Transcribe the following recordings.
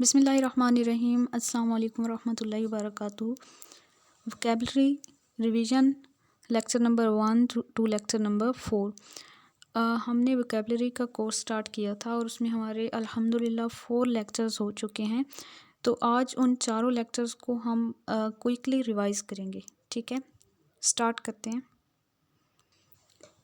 बिस्मिल्लाहिर्रहमानिर्रहीम। अस्सलाम वालेकुम रहमतुल्लाहि वबरकातुहू। Vocabulary revision lecture number 1 to lecture number 4। हमने वोकैबुलरी का कोर्स स्टार्ट किया था और उसमें हमारे अल्हम्दुलिल्लाह 4 लेक्चर्स हो चुके हैं। तो आज उन चारों लेक्चर्स को हम क्विकली रिवाइज करेंगे। ठीक है, स्टार्ट करते हैं।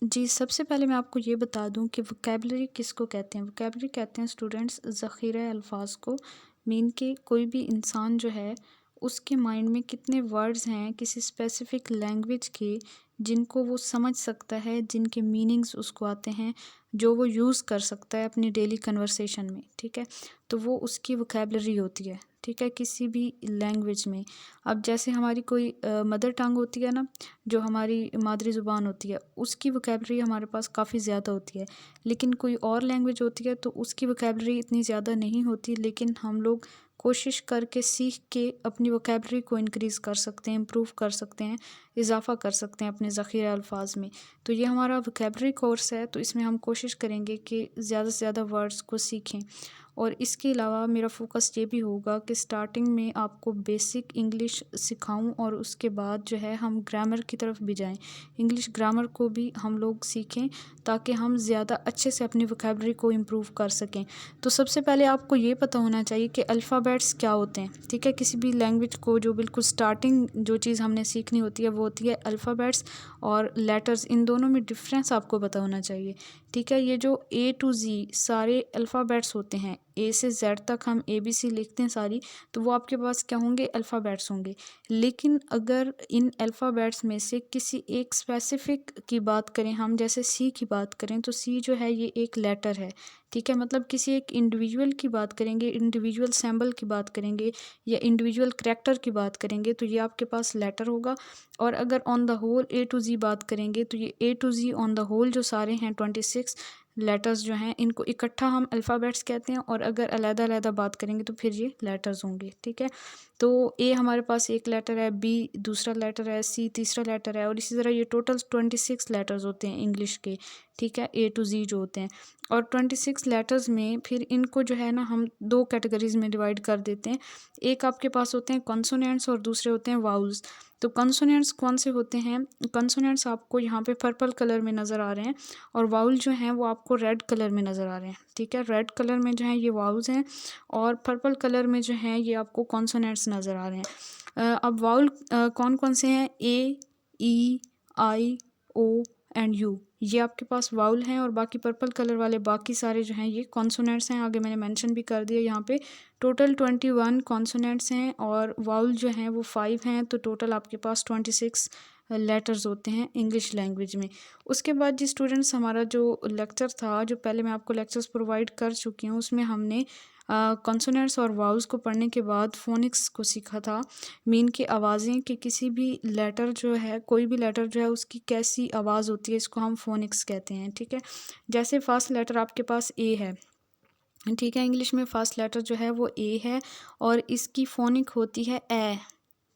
जी, सबसे पहले मैं आपको ये बता दूं कि वोकैबुलरी किसको कहते हैं। वोकैबुलरी कहते हैं स्टूडेंट्स ज़ख़ीरा अल्फाज को। मीन के कोई भी इंसान जो है उसके माइंड में कितने वर्ड्स हैं किसी स्पेसिफ़िक लैंग्वेज के जिनको वो समझ सकता है, जिनके मीनिंग्स उसको आते हैं, जो वो यूज़ कर सकता है अपनी डेली कन्वर्सेशन में। ठीक है, तो वो उसकी वोकैबुलरी होती है। ठीक है, किसी भी लैंग्वेज में। अब जैसे हमारी कोई मदर टंग होती है ना, जो हमारी मादरी ज़ुबान होती है, उसकी वोकैबुलरी हमारे पास काफ़ी ज़्यादा होती है। लेकिन कोई और लैंग्वेज होती है तो उसकी वोकैबुलरी इतनी ज़्यादा नहीं होती, लेकिन हम लोग कोशिश करके सीख के अपनी वोकैबुलरी को इंक्रीज़ कर सकते हैं, इम्प्रूव कर सकते हैं, इज़ाफ़ा कर सकते हैं अपने ज़ख़ीरा अल्फाज में। तो ये हमारा वोकैबुलरी कोर्स है, तो इसमें हम कोशिश करेंगे कि ज़्यादा से ज़्यादा वर्ड्स को सीखें। और इसके अलावा मेरा फ़ोकस ये भी होगा कि स्टार्टिंग में आपको बेसिक इंग्लिश सिखाऊं और उसके बाद जो है हम ग्रामर की तरफ भी जाएं। इंग्लिश ग्रामर को भी हम लोग सीखें ताकि हम ज़्यादा अच्छे से अपनी वोकैबुलरी को इम्प्रूव कर सकें। तो सबसे पहले आपको ये पता होना चाहिए कि अल्फ़ाबेट्स क्या होते हैं। ठीक है, किसी भी लैंग्वेज को जो बिल्कुल स्टार्टिंग जो चीज़ हमने सीखनी होती है वो होती है अल्फ़ाबेट्स और लेटर्स। इन दोनों में डिफरेंस आपको पता होना चाहिए। ठीक है, ये जो A to Z सारे अल्फ़ाबेट्स होते हैं, A से Z तक हम ABC लिखते हैं सारी, तो वो आपके पास क्या होंगे, अल्फ़ाबेट्स होंगे। लेकिन अगर इन अल्फ़ाबेट्स में से किसी एक स्पेसिफ़िक की बात करें हम, जैसे C की बात करें, तो C जो है ये एक लेटर है। ठीक है, मतलब किसी एक इंडिविजुअल की बात करेंगे, इंडिविजुअल सिंबल की बात करेंगे या इंडिविजुअल करैक्टर की बात करेंगे, तो ये आपके पास लेटर होगा। और अगर on the whole A to Z बात करेंगे तो ये A to Z on the whole जो सारे हैं 26 लेटर्स जो हैं, इनको इकट्ठा हम अल्फ़ाबेट्स कहते हैं। और अगर अलग-अलग बात करेंगे तो फिर ये लेटर्स होंगे। ठीक है, तो A हमारे पास एक लेटर है, B दूसरा लेटर है, C तीसरा लेटर है, और इसी तरह ये टोटल 26 लेटर्स होते हैं इंग्लिश के। ठीक है, A to Z जो होते हैं। और 26 लेटर्स में फिर इनको जो है ना हम 2 कैटेगरीज़ में डिवाइड कर देते हैं। एक आपके पास होते हैं कॉन्सोनेंट्स और दूसरे होते हैं वाउल्स। तो कॉन्सोनेंट्स कौन से होते हैं? कॉन्सोनेंट्स आपको यहाँ पे पर्पल कलर में नज़र आ रहे हैं और वाउल जो हैं वो आपको रेड कलर में नज़र आ रहे हैं। ठीक है, रेड कलर में जो है ये वाउल्स हैं और पर्पल कलर में जो हैं ये आपको कॉन्सोनेंट्स नज़र आ रहे हैं। अब वाउल कौन कौन से हैं? A, E, I, O and you, ये आपके पास वाउल हैं। और बाकी पर्पल कलर वाले बाकी सारे जो हैं ये कॉन्सोनेंट्स हैं। आगे मैंने मेंशन भी कर दिया यहाँ पे। टोटल 21 कॉन्सोनेंट्स हैं और वाउल जो हैं वो 5 हैं, तो टोटल आपके पास 26 लेटर्स होते हैं इंग्लिश लैंग्वेज में। उसके बाद जी स्टूडेंट्स, हमारा जो लेक्चर था, जो पहले मैं आपको लेक्चर्स प्रोवाइड कर चुकी हूँ, उसमें हमने कॉन्सोनेंट्स और वाउल्स को पढ़ने के बाद फोनिक्स को सीखा था। मीन की आवाज़ें कि किसी भी लेटर जो है, कोई भी लेटर जो है उसकी कैसी आवाज़ होती है, इसको हम फोनिक्स कहते हैं। ठीक है, जैसे फर्स्ट लेटर आपके पास A है। ठीक है, इंग्लिश में फर्स्ट लेटर जो है वो A है और इसकी फोनिक होती है ए।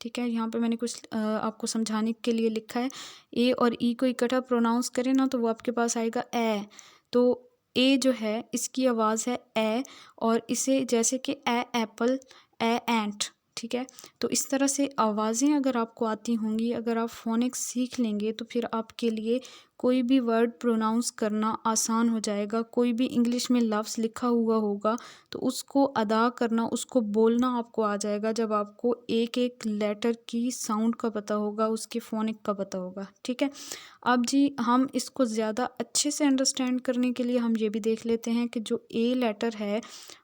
ठीक है, यहाँ पे मैंने कुछ आपको समझाने के लिए लिखा है। A और E को इकट्ठा प्रोनाउंस करें ना तो वो आपके पास आएगा ए। तो A जो है इसकी आवाज़ है ए, और इसे जैसे कि ए एप्पल, ए एंट। ठीक है, तो इस तरह से आवाज़ें अगर आपको आती होंगी, अगर आप फोनिक्स सीख लेंगे तो फिर आपके लिए कोई भी वर्ड प्रोनाउंस करना आसान हो जाएगा। कोई भी इंग्लिश में लफ्ज़ लिखा हुआ होगा तो उसको अदा करना, उसको बोलना आपको आ जाएगा, जब आपको एक एक लेटर की साउंड का पता होगा, उसके फोनिक का पता होगा। ठीक है, अब जी हम इसको ज़्यादा अच्छे से अंडरस्टैंड करने के लिए हम ये भी देख लेते हैं कि जो A लेटर है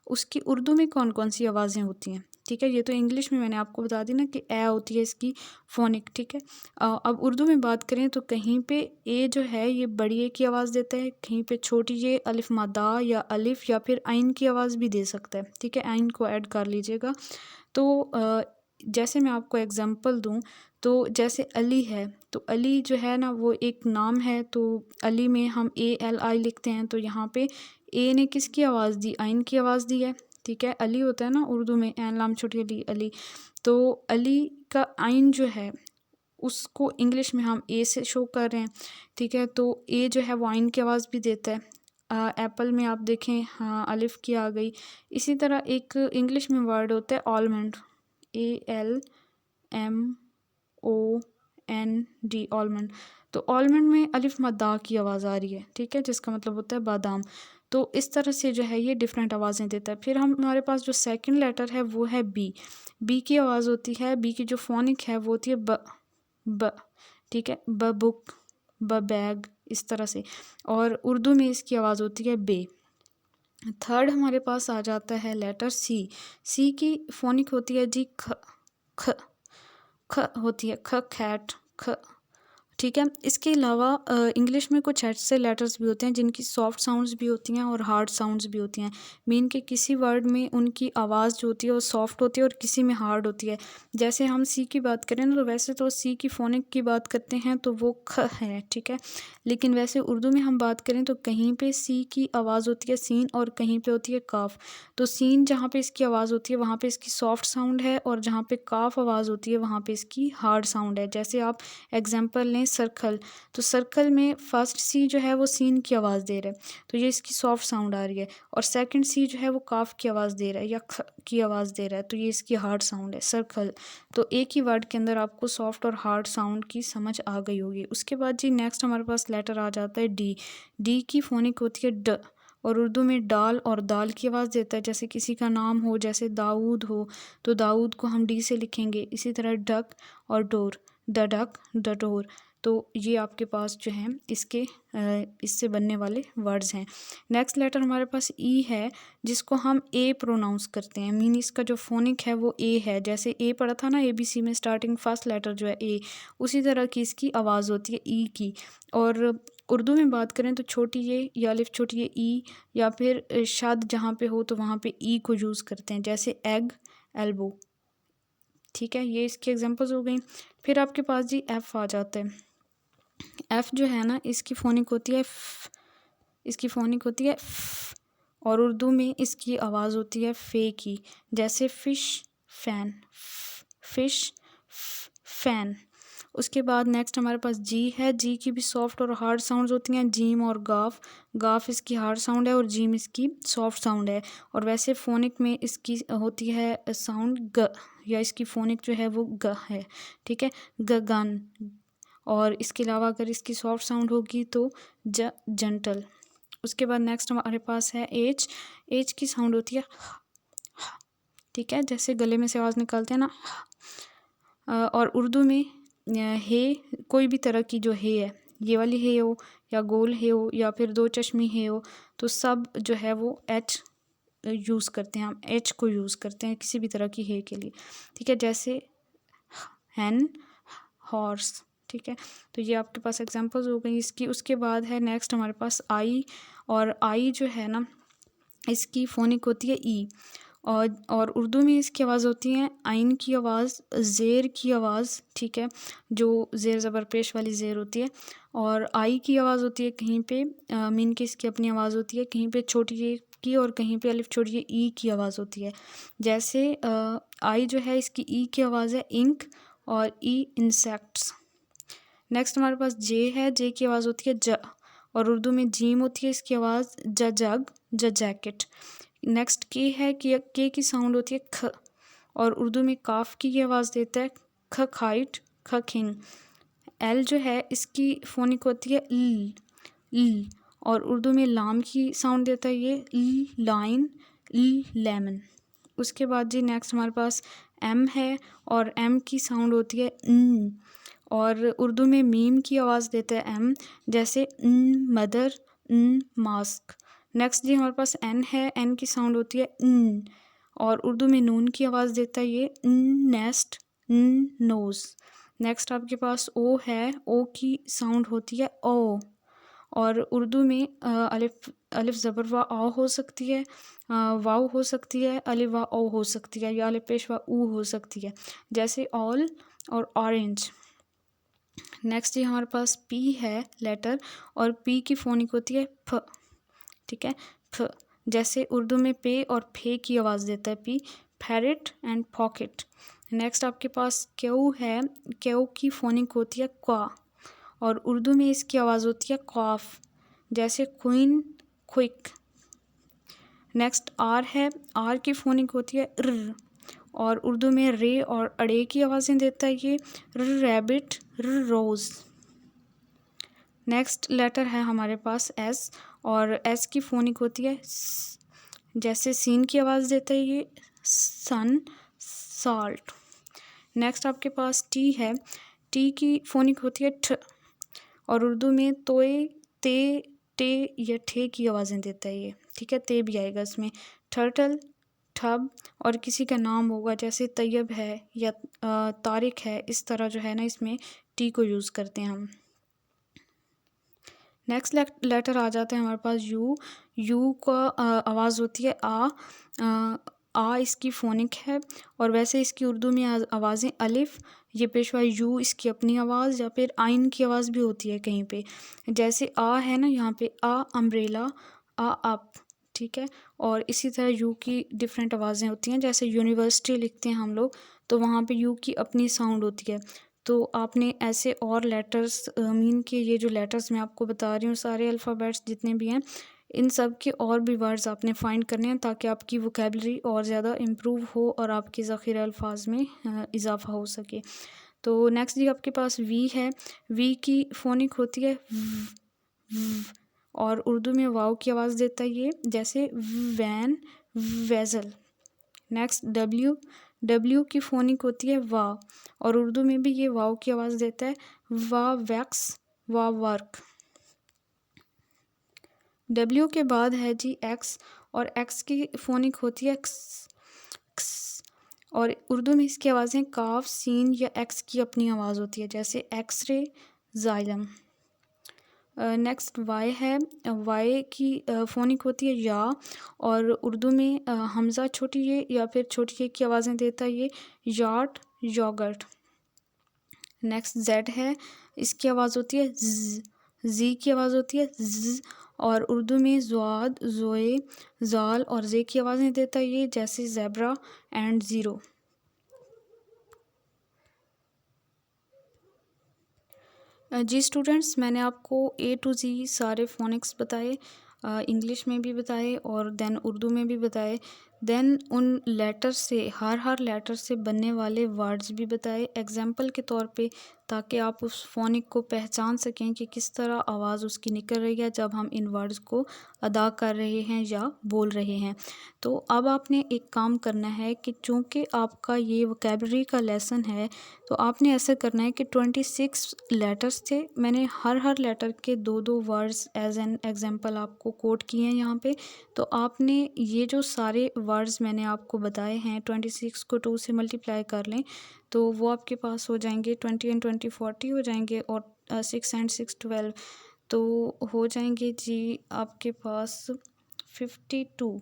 उसकी उर्दू में कौन कौन सी आवाज़ें होती हैं। ठीक है, ये तो इंग्लिश में मैंने आपको बता दी ना कि ए होती है इसकी फोनिक। ठीक है, अब उर्दू में बात करें तो कहीं पे ए जो है ये बड़ी ए की आवाज़ देता है, कहीं पे छोटी ये अलिफ मादा या अलिफ या फिर आइन की आवाज़ भी दे सकता है। ठीक है, आइन को ऐड कर लीजिएगा। तो जैसे मैं आपको एग्जांपल दूं, तो जैसे अली है, तो अली जो है ना वो एक नाम है, तो अली में हम ALI लिखते हैं। तो यहाँ पे ए ने किसकी आवाज़ दी? आइन की आवाज़ दी है। ठीक है, अली होता है ना उर्दू में, ऐन लाम छोटी अली, अली। तो अली का आइन जो है उसको इंग्लिश में हम ए से शो कर रहे हैं। ठीक है, तो ए जो है वो आइन की आवाज़ भी देता है। एप्पल में आप देखें हाँ अलिफ की आ गई। इसी तरह एक इंग्लिश में वर्ड होता है आलमंड, ALMOND, आलमंड। तो आलमंड में अलिफ मद्दा की आवाज़ आ रही है, ठीक है, जिसका मतलब होता है बादाम। तो इस तरह से जो है ये डिफरेंट आवाज़ें देता है। फिर हमारे पास जो सेकंड लेटर है वो है बी। बी की आवाज़ होती है, बी की जो फोनिक है वो होती है ब, ठीक है, ब बुक, ब बैग, इस तरह से। और उर्दू में इसकी आवाज़ होती है बे। थर्ड हमारे पास आ जाता है लेटर सी। सी की फोनिक होती है जी ख, ख ख होती है, ख खैट, ख, ठीक है। इसके अलावा इंग्लिश में कुछ ऐसे लेटर्स भी होते हैं जिनकी सॉफ्ट साउंड्स भी होती हैं और हार्ड साउंड्स भी होती हैं। मीन के किसी वर्ड में उनकी आवाज़ जो होती है वो सॉफ्ट होती है और किसी में हार्ड होती है। जैसे हम सी की बात करें ना, तो वैसे तो सी की फोनिक की बात करते हैं तो वो ख है, ठीक है। लेकिन वैसे उर्दू में हम बात करें तो कहीं पे सी की आवाज़ होती है सीन और कहीं पे होती है काफ। तो सीन जहाँ पे इसकी आवाज़ होती है वहाँ पे इसकी सॉफ्ट साउंड है, और जहाँ पे काफ आवाज़ होती है वहाँ पे इसकी हार्ड साउंड है। जैसे आप एग्जाम्पल लें सर्कल, तो सर्कल में फर्स्ट सी जो है वो सीन की आवाज़ दे रहा है, तो ये इसकी सॉफ्ट साउंड आ रही है। और सेकंड सी जो है वो काफ की आवाज़ दे रहा है या ख की आवाज़ दे रहा है, तो ये इसकी हार्ड साउंड है, सर्कल। तो एक ही वर्ड के अंदर आपको सॉफ्ट और हार्ड साउंड की समझ आ गई होगी। उसके बाद जी नेक्स्ट हमारे पास लेटर आ जाता है डी। डी की फोनिक होती है ड, और उर्दू में डाल और दाल की आवाज़ देता है। जैसे किसी का नाम हो, जैसे दाऊद हो, तो दाऊद को हम डी से लिखेंगे। इसी तरह डक और door, the duck, the door. तो ये आपके पास जो है इसके इससे बनने वाले वर्ड्स हैं। नेक्स्ट लेटर हमारे पास ई है, जिसको हम ए प्रोनाउंस करते हैं। मीन इसका जो फोनिक है वो ए है। जैसे ए पढ़ा था ना ABC में, स्टार्टिंग फर्स्ट लेटर जो है ए, उसी तरह की इसकी आवाज़ होती है ई की। और उर्दू में बात करें तो छोटी ए या अलिफ छोटी ए ई, या फिर शद जहाँ पे हो तो वहाँ पे ई को यूज़ करते हैं। जैसे एग, एल्बो, ठीक है, ये इसकी एग्जांपल्स हो गई। फिर आपके पास जी एफ़ आ जाता है। एफ़ जो है ना इसकी फोनिक होती है फ, इसकी फोनिक होती है फ, और उर्दू में इसकी आवाज़ होती है फ़े की। जैसे फ़िश, फ़ैन, फ़िश, फ़ैन। उसके बाद नेक्स्ट हमारे पास जी है। जी की भी सॉफ्ट और हार्ड साउंड्स होती हैं, जीम और गाफ। गाफ इसकी हार्ड साउंड है और जीम इसकी सॉफ्ट साउंड है। और वैसे फोनिक में इसकी होती है साउंड ग, या इसकी फोनिक जो है वो ग है, ठीक है, गगन। और इसके अलावा अगर इसकी सॉफ्ट साउंड होगी तो जेंटल। उसके बाद नेक्स्ट हमारे पास है एच। एच की साउंड होती है ठीक है, जैसे गले में से आवाज़ निकालते हैं ना। और उर्दू में हे, कोई भी तरह की जो हे है, ये वाली हे हो या गोल हे हो या फिर दो चश्मी हे हो, तो सब जो है वो एच यूज़ करते हैं। हम एच को यूज़ करते हैं किसी भी तरह की हे के लिए, ठीक है। जैसे हैन, हॉर्स, ठीक है। तो ये आपके पास एग्जांपल्स हो गई इसकी। उसके बाद है नेक्स्ट हमारे पास आई। और आई जो है ना इसकी फोनिक होती है ई, और उर्दू में इसकी आवाज़ होती है आइन की आवाज़, ज़ेर की आवाज़, ठीक है, जो ज़ेर ज़बर पेश वाली ज़ेर होती है। और आई की आवाज़ होती है कहीं पे मीन की इसकी अपनी आवाज़ होती है, कहीं पे छोटी ए की और कहीं पे अलिफ छोटी ए ई की आवाज़ होती है। जैसे आई जो है इसकी ई की आवाज़ है इंक और ई इंसेक्ट्स। नेक्स्ट हमारे पास जे है। जे की आवाज़ होती है ज, और उर्दू में जीम होती है इसकी आवाज़ ज जग, ज जैकेट। नेक्स्ट के है, के की साउंड होती है ख, और उर्दू में काफ की आवाज़ देता है ख खाइट, ख खिंग। एल जो है इसकी फोनिक होती है ल, और उर्दू में लाम की साउंड देता है ये लाइन, लेमन। उसके बाद जी नेक्स्ट हमारे पास एम है, और एम की साउंड होती है न, और उर्दू में मीम की आवाज़ देता है एम, जैसे मदर, मास्क। नेक्स्ट जी हमारे पास एन है। एन की साउंड होती है न, और उर्दू में नून की आवाज़ देता है ये नेस्ट, नोज़। नेक्स्ट आपके पास ओ है। ओ की साउंड होती है ओ, और उर्दू में अलिफ, अलिफ ज़बर व आ हो सकती है, वाव हो सकती है, अलिफ व ओ हो सकती है, या अलिफ पेश व ऊ हो सकती है, जैसे ऑल और ऑरेंज। नेक्स्ट ये हमारे पास पी है लेटर, और पी की फोनिक होती है फ, ठीक है, फ। जैसे उर्दू में पे और फे की आवाज़ देता है P, parrot and pocket. Next आपके पास क्यू है। क्यू की फोनिक होती है क्वा, और उर्दू में इसकी आवाज़ होती है कॉफ। जैसे क्वीन, क्विक। नेक्स्ट आर है, आर की फोनिक होती है र, और उर्दू में रे और अड़े की आवाज़ें देता है ये, रैबिट, रोज़। नेक्स्ट लेटर है हमारे पास एस, और एस की फोनिक होती है जैसे सीन की आवाज़ देता है ये, सन, साल्ट। नेक्स्ट आपके पास टी है, टी की फोनिक होती है ठ, और उर्दू में तोए, ते, टे या ठे की आवाज़ें देता है ये, ठीक है, ते भी आएगा इसमें। टर्टल, ठब, और किसी का नाम होगा जैसे तैयब है या तारिक है, इस तरह जो है ना इसमें टी को यूज़ करते हैं हम। नेक्स्ट लेटर आ जाते हैं हमारे पास यू, यू का आवाज़ होती है आ इसकी फोनिक है, और वैसे इसकी उर्दू में आवाज़ें अलिफ, ये पेशवा यू इसकी अपनी आवाज़, या फिर आइन की आवाज़ भी होती है कहीं पे, जैसे आ है ना यहाँ पे आ अम्ब्रेला, आ अप, ठीक है। और इसी तरह यू की डिफरेंट आवाज़ें होती हैं, जैसे यूनिवर्सिटी लिखते हैं हम लोग तो वहाँ पे यू की अपनी साउंड होती है। तो आपने ऐसे और लेटर्स मीन के ये जो लेटर्स मैं आपको बता रही हूँ सारे अल्फ़ाबेट्स जितने भी हैं, इन सब के और भी वर्ड्स आपने फाइंड करने हैं ताकि आपकी वोकेबलरी और ज़्यादा इम्प्रूव हो और आपके ज़ख़ीरा अल्फाज में इजाफ़ा हो सके। तो नेक्स्ट जी आपके पास वी है, वी की फोनिक होती है v, और उर्दू में वाव की आवाज़ देता है ये, जैसे van, vessel. Next W, W की फोनिक होती है वाह, और उर्दू में भी ये वाव की आवाज़ देता है, वाह वैक्स, वाह वर्क। डब्ल्यू के बाद है जी एक्स, और एक्स की फोनिक होती है क्स, और उर्दू में इसकी आवाज़ें काफ, सीन या एक्स की अपनी आवाज़ होती है, जैसे एक्सरे, जाइलम। नेक्स्ट वाई है, वाई की फोनिक होती है या, और उर्दू में हमज़ा छोटी ये या फिर छोटी ये की आवाज़ें देता है ये, यार्ट, योगर्ट। नेक्स्ट जेड है, इसकी आवाज़ होती है जी की आवाज़ होती है ज, और उर्दू में ज़्वाद, ज़ोए, ज़ाल और जे की आवाज़ें देता है ये, जैसे ज़ेब्रा एंड ज़ीरो। जी स्टूडेंट्स, मैंने आपको ए टू जी सारे फोनिक्स बताए, इंग्लिश में भी बताए और देन उर्दू में भी बताए, देन उन लेटर से हर लेटर से बनने वाले वर्ड्स भी बताए एग्जाम्पल के तौर पे, ताकि आप उस फोनिक को पहचान सकें कि किस तरह आवाज़ उसकी निकल रही है जब हम इन वर्ड्स को अदा कर रहे हैं या बोल रहे हैं। तो अब आपने एक काम करना है कि चूँकि आपका ये वोकेबलरी का लेसन है, तो आपने ऐसा करना है कि 26 लेटर्स थे, मैंने हर लेटर के 2-2 वर्ड्स एज एन एग्जांपल आपको कोट किए हैं यहाँ पे। तो आपने ये जो सारे वर्ड्स मैंने आपको बताए हैं 26 को 2 से मल्टीप्लाई कर लें तो वो आपके पास हो जाएंगे 20 एंड 20 40 हो जाएंगे, और 6 एंड 6 12, तो हो जाएंगे जी आपके पास 52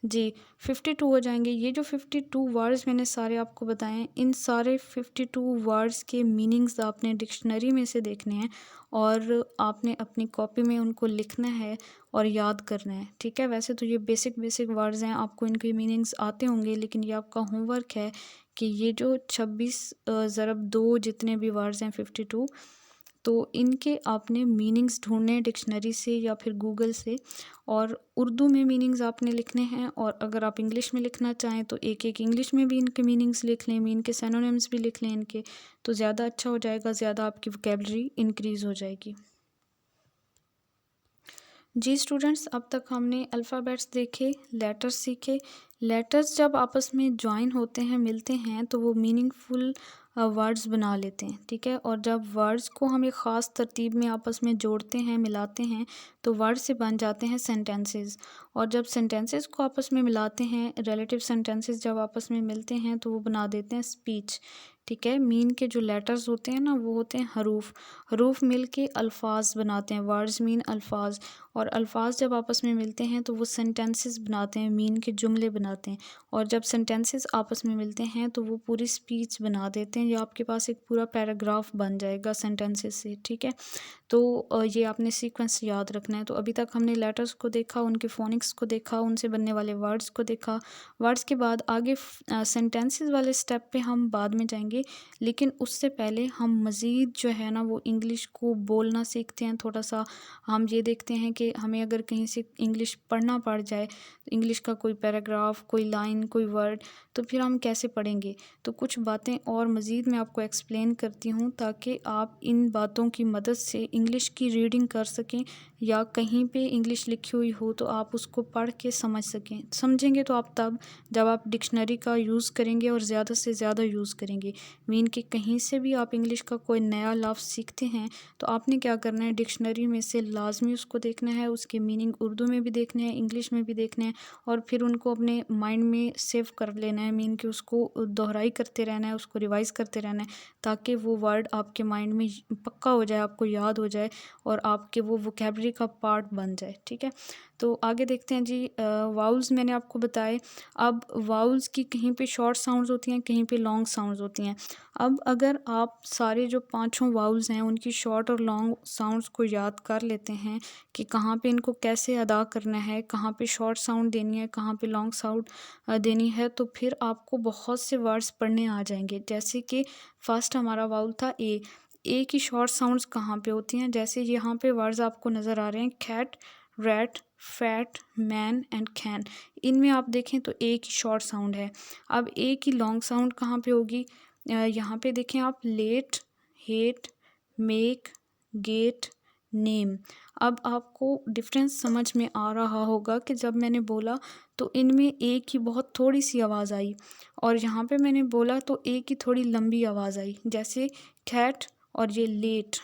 जी 52 हो जाएंगे। ये जो 52 वर्ड्स मैंने सारे आपको बताए हैं, इन सारे 52 वर्ड्स के मीनिंग्स आपने डिक्शनरी में से देखने हैं और आपने अपनी कॉपी में उनको लिखना है और याद करना है, ठीक है। वैसे तो ये बेसिक वर्ड्स हैं, आपको इनके मीनिंग्स आते होंगे, लेकिन ये आपका होमवर्क है कि ये जो 26 ज़रब 2 जितने भी वर्ड्स हैं 52, तो इनके आपने मीनिंग्स ढूंढने डिक्शनरी से या फिर गूगल से, और उर्दू में मीनिंग्स आपने लिखने हैं, और अगर आप इंग्लिश में लिखना चाहें तो एक इंग्लिश में भी इनके मीनिंग्स लिख लें, मीन के सिनोनिम्स भी लिख लें इनके, तो ज़्यादा अच्छा हो जाएगा, ज़्यादा आपकी वोकेबलरी इंक्रीज़ हो जाएगी। जी स्टूडेंट्स, अब तक हमने अल्फ़ाबेट्स देखे, लेटर्स सीखे। लेटर्स जब आपस में ज्वाइन होते हैं, मिलते हैं, तो वो मीनिंगफुल वर्ड्स बना लेते हैं, ठीक है। और जब वर्ड्स को हम एक ख़ास तरतीब में आपस में जोड़ते हैं, मिलाते हैं, तो वर्ड से बन जाते हैं सेंटेंसेस। और जब सेंटेंसेस को आपस में मिलाते हैं, रिलेटिव सेंटेंसेस जब आपस में मिलते हैं, तो वो बना देते हैं स्पीच, ठीक है। मीन के जो लेटर्स होते हैं ना, वो होते हैं हरूफ मिल के अल्फाज बनाते हैं, वर्ड्स मीन अल्फाज, और अल्फाज जब आपस में मिलते हैं तो वो सेंटेंसेस बनाते हैं, मीन के जुमले बनाते हैं, और जब सेंटेंसेस आपस में मिलते हैं तो वो पूरी स्पीच बना देते हैं, या आपके पास एक पूरा पैराग्राफ बन जाएगा सेंटेंसेस से, ठीक है। तो ये आपने सीक्वेंस याद रखना है। तो अभी तक हमने लेटर्स को देखा, उनके फोनिक्स को देखा, उनसे बनने वाले वर्ड्स को देखा। वर्ड्स के बाद आगे सेंटेंसेस वाले स्टेप पे हम बाद में जाएंगे, लेकिन उससे पहले हम मज़ीद जो है ना वो इंग्लिश को बोलना सीखते हैं। थोड़ा सा हम ये देखते हैं कि हमें अगर कहीं से इंग्लिश पढ़ना पड़ जाए, इंग्लिश का कोई पैराग्राफ, कोई लाइन, कोई वर्ड, तो फिर हम कैसे पढ़ेंगे। तो कुछ बातें और मज़ीद मैं आपको एक्सप्लेन करती हूँ ताकि आप इन बातों की मदद से इंग्लिश की रीडिंग कर सकें, या कहीं पे इंग्लिश लिखी हुई हो तो आप उसको पढ़ के समझ सकें। समझेंगे तो आप तब जब आप डिक्शनरी का यूज़ करेंगे और ज़्यादा से ज़्यादा यूज़ करेंगे। मीन कि कहीं से भी आप इंग्लिश का कोई नया लफ्ज़ सीखते हैं तो आपने क्या करना है, डिक्शनरी में से लाजमी उसको देखना है, उसके मीनिंग उर्दू में भी देखने हैं, इंग्लिश में भी देखने हैं, और फिर उनको अपने माइंड में सेव कर लेना है। मीन कि उसको दोहराई करते रहना है, उसको रिवाइज़ करते रहना है, ताकि वो वर्ड आपके माइंड में पक्का हो जाए, आपको याद हो जाए और आपके वो वोकेबलरी का पार्ट बन जाए। ठीक है, तो आगे देखते हैं जी। वाउल्स मैंने आपको बताए। अब वाउल्स की कहीं पे शॉर्ट साउंड्स होती हैं, कहीं पे लॉन्ग साउंड्स होती हैं। अब अगर आप सारे जो पांचों वाउल्स हैं उनकी शॉर्ट और लॉन्ग साउंड्स को याद कर लेते हैं कि कहाँ पे इनको कैसे अदा करना है, कहाँ पे शॉर्ट साउंड देनी है, कहाँ पे लॉन्ग साउंड देनी है, तो फिर आपको बहुत से वर्ड्स पढ़ने आ जाएंगे। जैसे कि फर्स्ट हमारा वाउल था ए की शॉर्ट साउंड्स कहाँ पे होती हैं, जैसे यहाँ पे वर्ड्स आपको नज़र आ रहे हैं, cat, rat, fat, man and can. इनमें आप देखें तो ए की शॉर्ट साउंड है। अब ए की लॉन्ग साउंड कहाँ पे होगी, यहाँ पे देखें आप, late, hate, make, gate, name. अब आपको डिफरेंस समझ में आ रहा होगा कि जब मैंने बोला तो इनमें ए की बहुत थोड़ी सी आवाज़ आई, और यहाँ पे मैंने बोला तो ए की थोड़ी लंबी आवाज़ आई। जैसे कैट और ये लेट,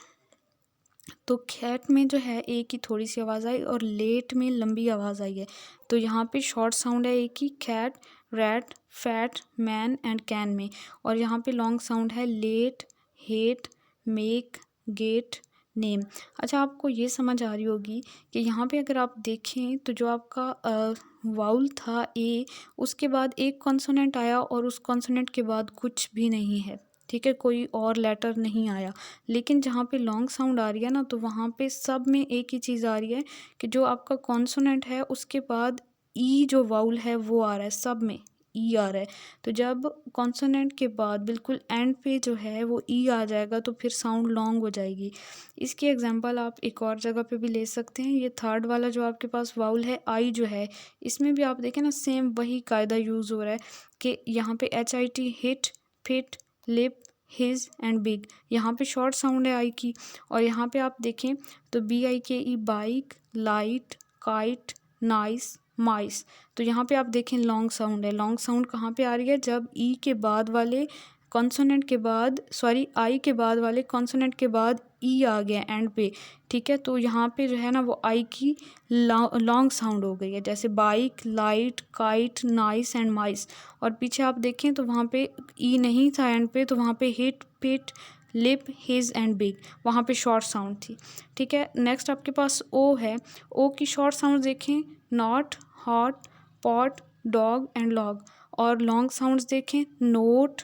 तो कैट में जो है ए की थोड़ी सी आवाज़ आई और लेट में लंबी आवाज़ आई है। तो यहाँ पे शॉर्ट साउंड है ए की cat, rat, fat, man and can में, और यहाँ पे लॉन्ग साउंड है late, hate, make, gate, name. अच्छा, आपको ये समझ आ रही होगी कि यहाँ पे अगर आप देखें तो जो आपका वाउल था ए, उसके बाद एक कॉन्सोनेंट आया और उस कॉन्सोनेंट के बाद कुछ भी नहीं है। ठीक है, कोई और लेटर नहीं आया। लेकिन जहाँ पे लॉन्ग साउंड आ रही है ना, तो वहाँ पे सब में एक ही चीज़ आ रही है कि जो आपका कॉन्सोनेंट है उसके बाद ई जो वाउल है वो आ रहा है, सब में ई आ रहा है। तो जब कॉन्सोनेंट के बाद बिल्कुल एंड पे जो है वो ई आ जाएगा तो फिर साउंड लॉन्ग हो जाएगी। इसकी एग्जांपल आप एक और जगह पे भी ले सकते हैं। ये थर्ड वाला जो आपके पास वाउल है आई जो है, इसमें भी आप देखें ना सेम वही कायदा यूज़ हो रहा है कि यहाँ पे HIT, hit, fit, lip, his and big, यहाँ पे शॉर्ट साउंड है आई की। और यहाँ पे आप देखें तो BIKE, bike, light, kite, nice, mice. तो यहाँ पे आप देखें लॉन्ग साउंड है। लॉन्ग साउंड कहाँ पे आ रही है, जब ई के बाद वाले कॉन्सोनेंट के बाद, सॉरी, आई के बाद वाले कॉन्सोनेंट के बाद ई आ गया एंड पे। ठीक है, तो यहाँ पे जो है ना वो आई की लॉन्ग साउंड हो गई है, जैसे bike, light, kite, nice and mice. और पीछे आप देखें तो वहाँ पे ई नहीं था एंड पे, तो वहाँ पे hit, pit, lip, his and big, वहाँ पे शॉर्ट साउंड थी। ठीक है, नेक्स्ट आपके पास ओ है। ओ की शॉर्ट साउंड देखें, not, hot, pot, dog and log. और लॉन्ग साउंड्स देखें, note,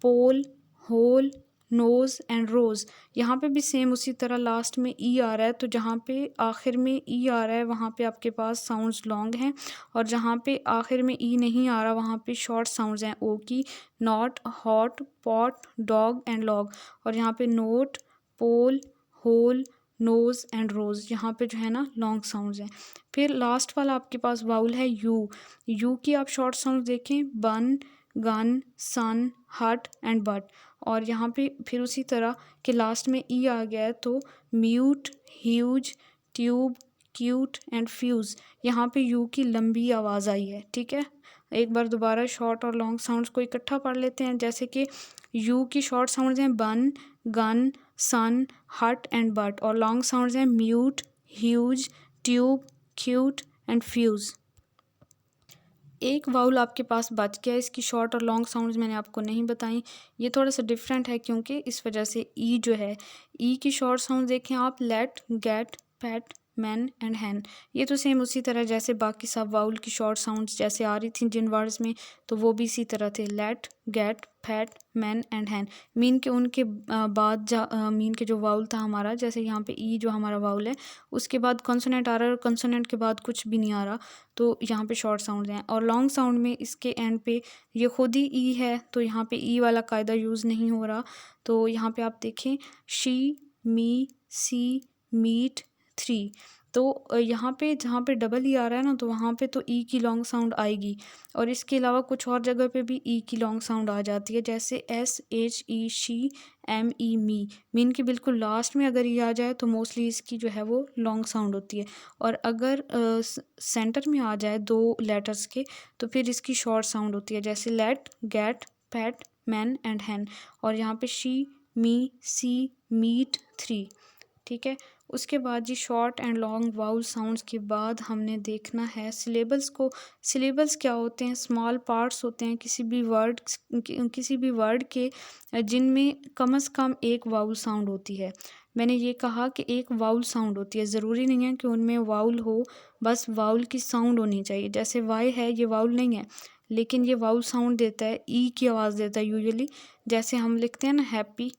pole, hole, nose and rose. यहाँ पे भी सेम उसी तरह लास्ट में ई आ रहा है, तो जहाँ पे आखिर में ई आ रहा है वहाँ पे आपके पास साउंड्स लॉन्ग हैं, और जहाँ पे आखिर में ई नहीं आ रहा वहाँ पे शॉर्ट साउंड्स हैं ओ की, not, hot, pot, dog and log. और यहाँ पे note, pole, hole, nose and rose, यहाँ पे जो है ना लॉन्ग साउंड्स हैं। फिर लास्ट वाला आपके पास वाउल है यू। यू की आप शॉर्ट साउंड्स देखें, बन, गन, सन, हट एंड बट। और यहाँ पे फिर उसी तरह के लास्ट में ई आ गया है, तो mute, huge, tube, cute and fuse. यहाँ पे यू की लंबी आवाज़ आई है। ठीक है, एक बार दोबारा शॉर्ट और लॉन्ग साउंड्स को इकट्ठा पढ़ लेते हैं। जैसे कि यू की शॉर्ट साउंड्स हैं बन, गन, सन, हट एंड बट, और लॉन्ग साउंड्स हैं mute, huge, tube, cute and fuse. एक वाउल आपके पास बच गया, इसकी शॉर्ट और लॉन्ग साउंड्स मैंने आपको नहीं बताई। ये थोड़ा सा डिफरेंट है क्योंकि इस वजह से ई जो है, ई की शॉर्ट साउंड देखें आप, let, get, pat, man and hen. ये तो सेम उसी तरह जैसे बाकी सब वाउल की शॉर्ट साउंड्स जैसे आ रही थी जिन वर्ड्स में, तो वो भी इसी तरह थे। Let, get, fat, man and hen. Mean के उनके बाद मीन के जो वाउल था हमारा, जैसे यहाँ पे ई जो हमारा वाउल है उसके बाद कॉन्सोनेंट आ रहा है और कॉन्सोनेंट के बाद कुछ भी नहीं आ रहा, तो यहाँ पे शॉर्ट साउंड हैं। और लॉन्ग साउंड में इसके एंड पे ये खुद ही ई है, तो यहाँ पे ई वाला कायदा यूज़ नहीं हो रहा। तो यहाँ पे आप देखें she, me, see, meet, three. तो यहाँ पे जहाँ पे डबल ई आ रहा है ना, तो वहाँ पे तो ई की लॉन्ग साउंड आएगी। और इसके अलावा कुछ और जगह पे भी ई की लॉन्ग साउंड आ जाती है, जैसे S H E she, M E me. Mean के बिल्कुल लास्ट में अगर ई आ जाए तो मोस्टली इसकी जो है वो लॉन्ग साउंड होती है। और अगर सेंटर में आ जाए दो लेटर्स के तो फिर इसकी शॉर्ट साउंड होती है, जैसे let, get, fat, man and hen. और यहाँ पे she, me, see, meet, three. ठीक है। उसके बाद जी short and long vowel sounds के बाद हमने देखना है सिलेबल्स को। सिलेबल्स क्या होते हैं? स्मॉल पार्ट्स होते हैं किसी भी वर्ड के जिनमें कम से कम एक वाउल साउंड होती है। मैंने ये कहा कि एक वाउल साउंड होती है, ज़रूरी नहीं है कि उनमें वाउल हो, बस वाउल की साउंड होनी चाहिए। जैसे वाई है, ये वाउल नहीं है लेकिन ये वाउल साउंड देता है, ई की आवाज़ देता है यूजुअली। जैसे हम लिखते हैं ना हैप्पी,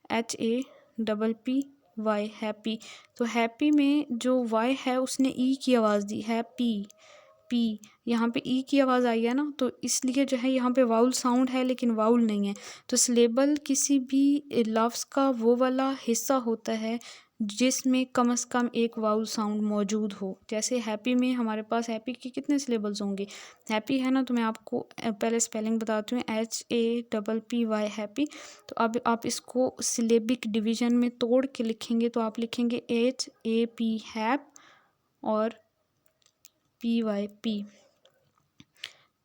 HAPPY वाई, हैप्पी। तो हैप्पी में जो वाई है उसने ई की आवाज़ दी है, पी। यहाँ पे ई की आवाज़ आई है ना, तो इसलिए जो है यहाँ पे वाउल साउंड है लेकिन वाउल नहीं है। तो सिलेबल किसी भी लफ्ज़ का वो वाला हिस्सा होता है जिसमें कम से कम एक वाउल साउंड मौजूद हो। जैसे हैप्पी में हमारे पास हैप्पी के कितने सिलेबल्स होंगे? हैप्पी है ना, तो मैं आपको पहले स्पेलिंग बताती हूँ, HAPPY हैप्पी। तो अब आप इसको सिलेबिक डिवीज़न में तोड़ के लिखेंगे तो आप लिखेंगे HAP हैप और PY पी।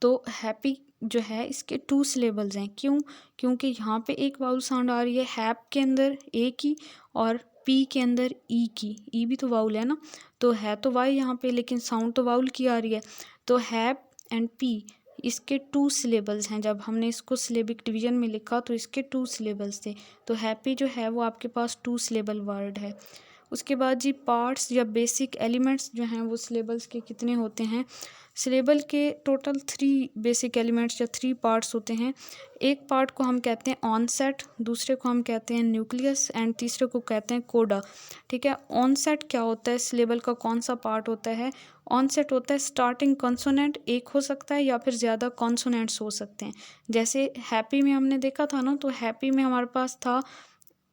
तो हैप्पी जो है इसके 2 सिलेबल्स हैं। क्यों? क्योंकि यहाँ पे एक वाउल साउंड आ रही है हैप के अंदर ए की और पी के अंदर ई की। ई भी तो वाउल है ना, तो है तो वाई यहाँ पे लेकिन साउंड तो वाउल की आ रही है। तो हैप एंड पी इसके 2 सिलेबल्स हैं। जब हमने इसको सिलेबिक डिवीज़न में लिखा तो इसके 2 सिलेबल्स थे। तो हैप्पी जो है वो आपके पास 2 सिलेबल वर्ड है। उसके बाद जी पार्ट्स या बेसिक एलिमेंट्स जो हैं वो सिलेबल्स के कितने होते हैं? सिलेबल के टोटल 3 बेसिक एलिमेंट्स या 3 पार्ट्स होते हैं। एक पार्ट को हम कहते हैं ऑनसेट, दूसरे को हम कहते हैं न्यूक्लियस एंड तीसरे को कहते हैं कोडा। ठीक है। ऑनसेट क्या होता है? सिलेबल का कौन सा पार्ट होता है? ऑनसेट होता है स्टार्टिंग कॉन्सोनेंट, एक हो सकता है या फिर ज़्यादा कॉन्सोनेंट्स हो सकते हैं। जैसे हैप्पी में हमने देखा था ना, तो हैप्पी में हमारे पास था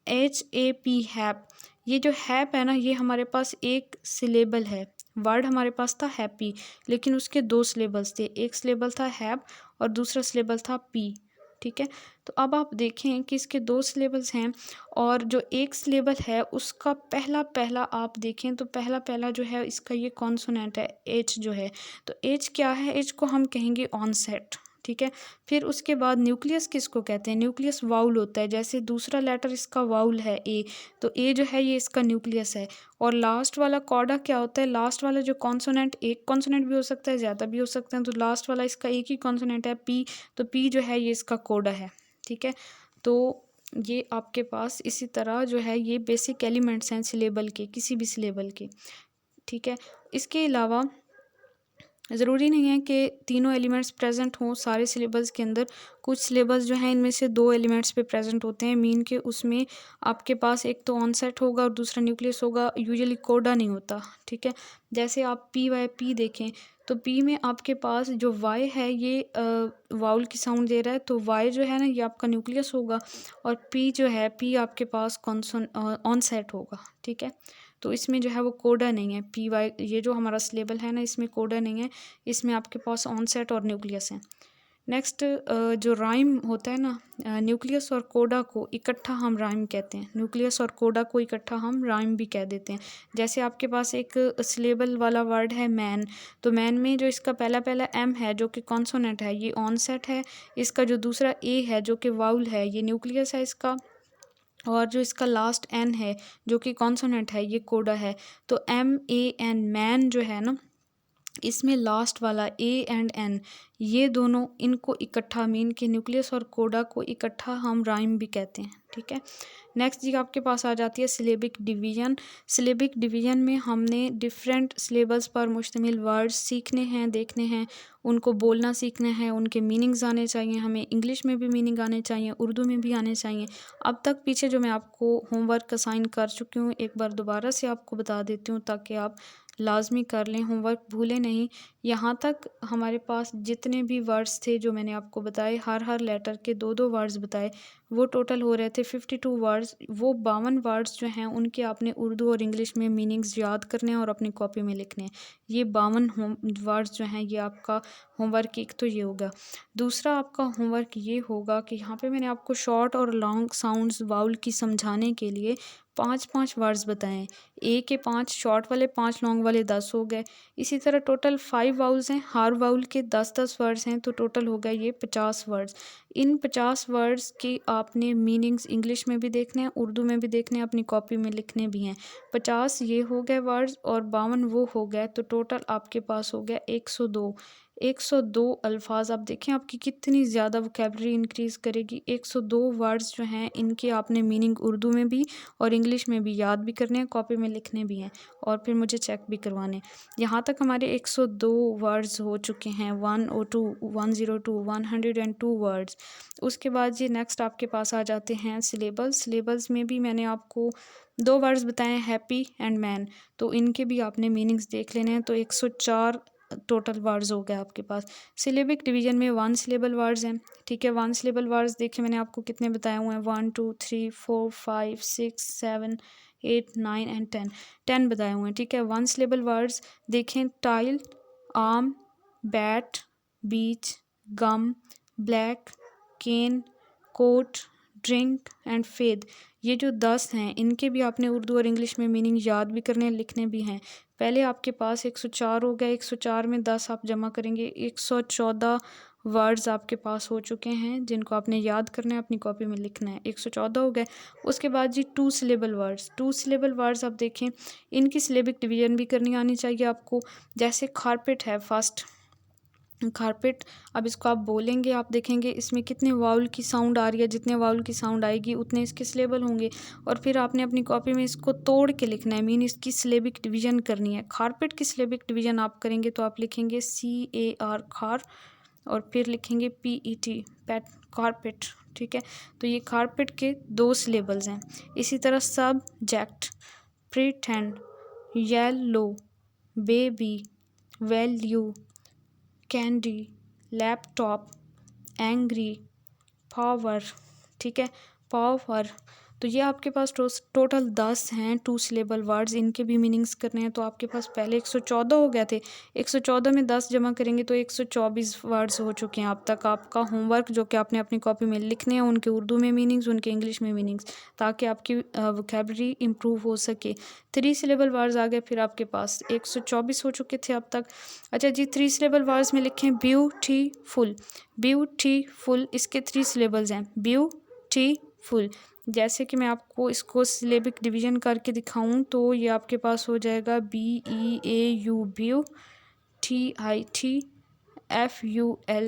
HAP हैप। ये जो हैप है ना, ये हमारे पास एक सिलेबल है। वर्ड हमारे पास था हैप्पी लेकिन उसके 2 सिलेबल्स थे, एक सिलेबल था हैप और दूसरा सिलेबल था पी। ठीक है। तो अब आप देखें कि इसके 2 सिलेबल्स हैं और जो एक सिलेबल है उसका पहला आप देखें तो पहला जो है इसका ये कॉन्सोनेंट है, एच जो है। तो एच क्या है? एच को हम कहेंगे ऑनसेट। ठीक है। फिर उसके बाद न्यूक्लियस किसको कहते हैं? न्यूक्लियस वाउल होता है। जैसे दूसरा लेटर इसका वाउल है ए, तो ए जो है ये इसका न्यूक्लियस है। और लास्ट वाला कॉडा क्या होता है? लास्ट वाला जो कॉन्सोनेंट, एक कॉन्सोनेंट भी हो सकता है, ज़्यादा भी हो सकते हैं, तो लास्ट वाला इसका एक ही कॉन्सोनेंट है पी, तो पी जो है ये इसका कोडा है। ठीक है। तो ये आपके पास इसी तरह जो है ये बेसिक एलिमेंट्स हैं सिलेबल के, किसी भी सिलेबल के। ठीक है। इसके अलावा ज़रूरी नहीं है कि तीनों एलिमेंट्स प्रेजेंट हों सारे सिलेबल्स के अंदर। कुछ सिलेबल्स जो हैं इनमें से 2 एलिमेंट्स पे प्रेजेंट होते हैं। मीन के उसमें आपके पास एक तो ऑनसेट होगा और दूसरा न्यूक्लियस होगा, यूजुअली कोडा नहीं होता। ठीक है। जैसे आप PYP देखें तो पी में आपके पास जो वाई है ये वाउल की साउंड दे रहा है, तो वाई जो है ना ये आपका न्यूक्लियस होगा और पी जो है पी आपके पास ऑनसेट होगा। ठीक है। तो इसमें जो है वो कोडा नहीं है। PY ये जो हमारा सिलेबल है ना इसमें कोडा नहीं है, इसमें आपके पास ऑनसेट और न्यूक्लियस है। नेक्स्ट जो राइम होता है ना, न्यूक्लियस और कोडा को इकट्ठा हम राइम कहते हैं। न्यूक्लियस और कोडा को इकट्ठा हम राइम भी कह देते हैं। जैसे आपके पास एक सिलेबल वाला वर्ड है मैन, तो मैन में जो इसका पहला एम है जो कि कॉन्सोनेंट है ये ऑनसेट है। इसका जो दूसरा ए है जो कि वाउल है ये न्यूक्लियस है इसका। और जो इसका लास्ट एन है जो कि कॉन्सोनेंट है ये कोडा है। तो MAN मैन जो है ना, इसमें लास्ट वाला ए एंड एन ये दोनों इनको इकट्ठा मीन के न्यूक्लियस और कोडा को इकट्ठा हम राइम भी कहते हैं। ठीक है। नेक्स्ट जी आपके पास आ जाती है सिलेबिक डिवीज़न। सिलेबिक डिवीज़न में हमने डिफरेंट सिलेबल्स पर मुश्तमिल वर्ड्स सीखने हैं, देखने हैं, उनको बोलना सीखना है, उनके मीनिंग्स आने चाहिए, हमें इंग्लिश में भी मीनिंग आने चाहिए, उर्दू में भी आने चाहिए। अब तक पीछे जो मैं आपको होमवर्क असाइन कर चुकी हूँ, एक बार दोबारा से आपको बता देती हूँ ताकि आप लाजमी कर लें, होमवर्क भूलें नहीं। यहाँ तक हमारे पास जितने भी वर्ड्स थे जो मैंने आपको बताए, हर लेटर के 2-2 वर्ड्स बताए, वो टोटल हो रहे थे 52 वर्ड्स। वो 52 वर्ड्स जो हैं उनके आपने उर्दू और इंग्लिश में मीनिंग्स याद करने हैं और अपनी कॉपी में लिखने हैं। ये 52 वर्ड्स जो हैं ये आपका होमवर्क एक तो ये होगा। दूसरा आपका होमवर्क ये होगा कि यहाँ पे मैंने आपको शॉर्ट और लॉन्ग साउंड्स वाउल की समझाने के लिए 5-5 वर्ड्स बताएं। ए के 5, शॉर्ट वाले 5, लॉन्ग वाले 10 हो गए। इसी तरह टोटल 5 वाउल्स हैं, हर वाउल के 10-10 वर्ड्स हैं, तो टोटल हो गए ये 50 वर्ड्स। इन 50 वर्ड्स की आपने मीनिंग्स इंग्लिश में भी देखने हैं, उर्दू में भी देखने हैं, अपनी कॉपी में लिखने भी हैं। 50 ये हो गए वर्ड्स और 52 वो हो गए, तो टोटल आपके पास हो गया 102। 102 अल्फाज। आप देखें आपकी कितनी ज़्यादा वोकैबलरी इंक्रीज़ करेगी। 102 वर्ड्स जो हैं इनके आपने मीनिंग उर्दू में भी और इंग्लिश में भी याद भी करने हैं, कॉपी में लिखने भी हैं और फिर मुझे चेक भी करवाने हैं। यहाँ तक हमारे 102 वर्ड्स हो चुके हैं, 102, 102, 102 वर्ड्स। उसके बाद जी नेक्स्ट आपके पास आ जाते हैं सिलेबल्स। सिलेबल्स में भी मैंने आपको 2 वर्ड्स बताए हैं, हैप्पी एंड मैन, तो इनके भी आपने मीनिंग्स देख लेने हैं। तो 104 टोटल वर्ड्स हो गए आपके पास। सिलेबिक डिवीजन में 1 सिलेबल वर्ड्स हैं, ठीक है। 1 सिलेबल वर्ड्स देखिए मैंने आपको कितने बताए हुए हैं, 1 2 3 4 5 6 7 8 9 एंड 10 बताए हुए हैं, ठीक है। 1 सिलेबल वर्ड्स देखें, tile, arm, bat, beach, gum, black, cane, coat, drink and fed. ये जो 10 हैं इनके भी आपने उर्दू और इंग्लिश में मीनिंग याद भी करने लिखने भी हैं। पहले आपके पास 104 हो गए, 104 में 10 आप जमा करेंगे, 114 वर्ड्स आपके पास हो चुके हैं जिनको आपने याद करना है, अपनी कॉपी में लिखना है। 114 हो गए। उसके बाद जी 2 सिलेबल वर्ड्स। 2 सिलेबल वर्ड्स आप देखें, इनकी सिलेबिक डिवीजन भी करनी आनी चाहिए आपको। जैसे कारपेट है, फर्स्ट कारपेट, अब इसको आप बोलेंगे, आप देखेंगे इसमें कितने वाउल की साउंड आ रही है, जितने वाउल की साउंड आएगी उतने इसके सिलेबल होंगे और फिर आपने अपनी कॉपी में इसको तोड़ के लिखना है, मीन इसकी सिलेबिक डिवीजन करनी है। कारपेट की सिलेबिक डिवीजन आप करेंगे तो आप लिखेंगे CAR खार और फिर लिखेंगे PET पैट, कारपेट, ठीक है। तो ये कारपेट के 2 सिलेबल्स हैं। इसी तरह subject, pretend, yellow, baby, value, candy, laptop, angry, power, ठीक है, पावर। तो ये आपके पास टोटल 10 हैं 2 सिलेबल वर्ड्स, इनके भी मीनिंग्स करने हैं। तो आपके पास पहले 114 हो गए थे, 114 में 10 जमा करेंगे तो 124 वर्ड्स हो चुके हैं अब तक। आपका होमवर्क जो कि आपने अपनी कॉपी में लिखने हैं, उनके उर्दू में मीनिंग्स, उनके इंग्लिश में मीनिंग्स, ताकि आपकी वोकैबलरी इम्प्रूव हो सके। 3 सिलेबल वर्ड्स आ गए फिर आपके पास, 124 हो चुके थे अब तक। अच्छा जी, 3 सिलेबल वर्ड्स में लिखें ब्यूटीफुल। ब्यूटीफुल इसके 3 सिलेबल्स हैं, ब्यूटीफुल। जैसे कि मैं आपको इसको सिलेबिक डिवीजन करके दिखाऊं तो ये आपके पास हो जाएगा BEAU ब्यू, TITFUL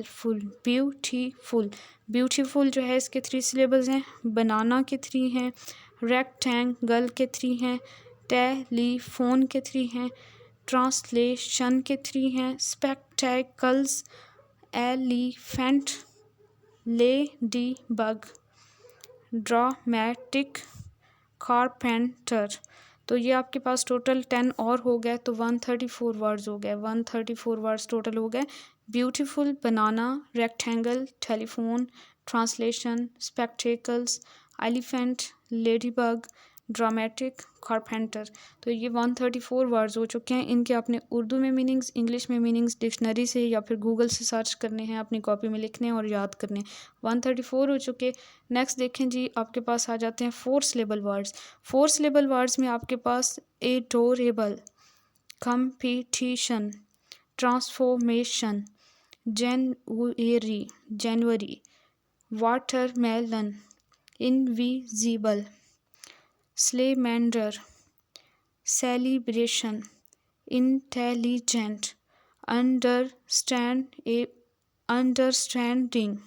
फुल, ब्यूटीफुल। ब्यूटीफुल जो है इसके 3 सिलेबल्स हैं, बनाना के 3 हैं, रेक्टेंगल के 3 हैं, टेलीफोन के 3 हैं, ट्रांसलेशन के 3 हैं, spectacles, elephant, lady bug, dramatic, carpenter. तो ये आपके पास टोटल 10 और हो गए, तो 134 वर्ड्स हो गए, 134 वर्ड्स टोटल हो गए। Beautiful, banana, rectangle, telephone, translation, spectacles, elephant, ladybug, dramatic, carpenter. तो ये 134 वर्ड्स हो चुके हैं। इनके आपने उर्दू में मीनिंग्स, इंग्लिश में मीनिंग्स डिक्शनरी से या फिर गूगल से सर्च करने हैं, अपनी कॉपी में लिखने हैं और याद करने हैं। 134 हो चुके। नेक्स्ट देखें जी, आपके पास आ जाते हैं 4 सिलेबल वर्ड्स। 4 सिलेबल वर्ड्स में आपके पास adorable, competition, transformation, January, watermelon, invisible, salamander, celebration, intelligent, understanding,